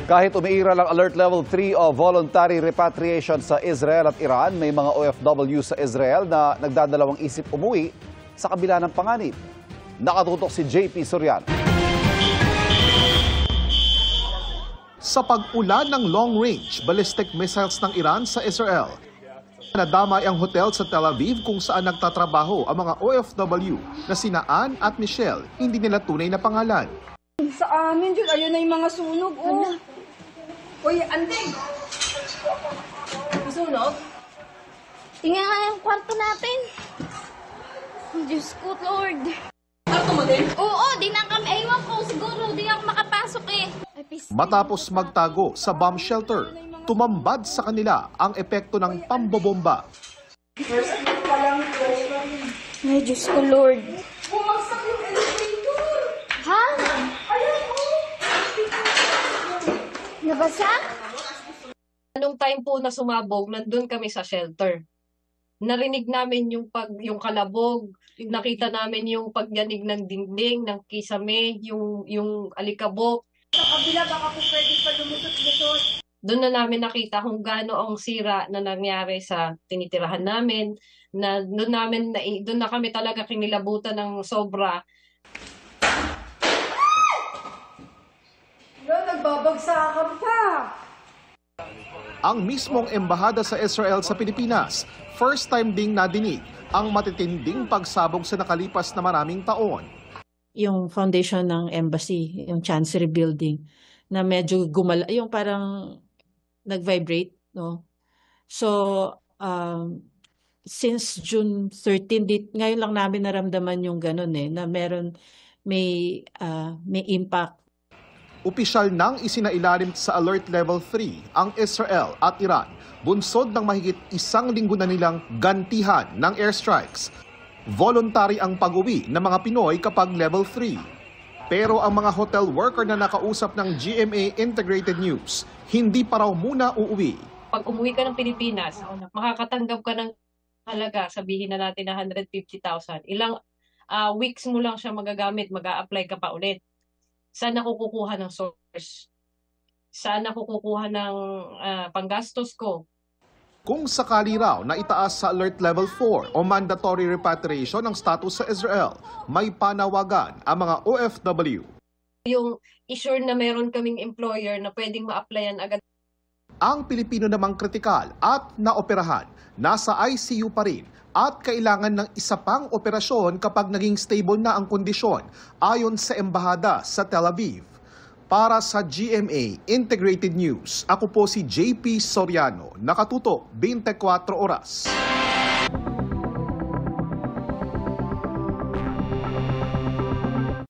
Kahit umiiral ang Alert Level 3 o voluntary repatriation sa Israel at Iran, may mga OFW sa Israel na nagdadalawang isip umuwi sa kabila ng panganib. Nakatutok si JP Soriano. Sa pag-ulan ng long-range ballistic missiles ng Iran sa Israel, nadamay ang hotel sa Tel Aviv kung saan nagtatrabaho ang mga OFW na sina Ann at Michelle, hindi nila tunay na pangalan. Sa amin, Diyos, ayun na yung mga sunog. Oh. Uy, andeng! Sunog? Tingnan nga yung kwarto natin. Diyos ko, Lord. Kwarto mo din? Oo, di na kami. Ewan ko, siguro di ako makapasok eh. Matapos magtago sa bomb shelter, tumambad sa kanila ang epekto ng pambobomba. First week pa lang po. Ay, Diyos ko, Lord. Bumagsak yung elevator! Ha? Ayan po! Nabasa? Anong time po na sumabog, nandun kami sa shelter. Narinig namin yung kalabog, nakita namin yung pagyanig ng dingding, ng kisame, yung alikabok. Sa kabila, baka po pwede pa lumusot-lusot. Doon na namin nakita kung gaano ang sira na nangyari sa tinitirahan namin, na doon na kami talaga kinilabutan ng sobra. Nagbabagsakan pa! Ang mismong embahada sa Israel sa Pilipinas, first time ding nadinig ang matitinding pagsabog sa nakalipas na maraming taon. Yung foundation ng embassy, yung Chancery Building, na medyo yung parang nag-vibrate, no? So, since June 13, ngayon lang namin naramdaman yung ganun na may impact. Opisyal nang isinailalim sa Alert Level 3 ang Israel at Iran, bunsod ng mahigit 1 linggo na nilang gantihan ng airstrikes. Voluntary ang pag-uwi ng mga Pinoy kapag Level 3. Pero ang mga hotel worker na nakausap ng GMA Integrated News, hindi pa raw muna uuwi. Pag umuwi ka ng Pilipinas, makakatanggap ka ng halaga, sabihin na natin na 150,000. Ilang weeks mo lang siya magagamit, mag-a-apply ka pa ulit. Saan ako kukuha ng source? Saan ako kukuha ng panggastos ko? Kung sakali raw na itaas sa Alert Level 4 o mandatory repatriation ng status sa Israel, may panawagan ang mga OFW. Yung issue na meron kaming employer na pwedeng ma-applyan agad. Ang Pilipino namang kritikal at naoperahan, nasa ICU pa rin at kailangan ng isa pang operasyon kapag naging stable na ang kondisyon, ayon sa embahada sa Tel Aviv. Para sa GMA Integrated News, ako po si JP Soriano, nakatutok 24 oras.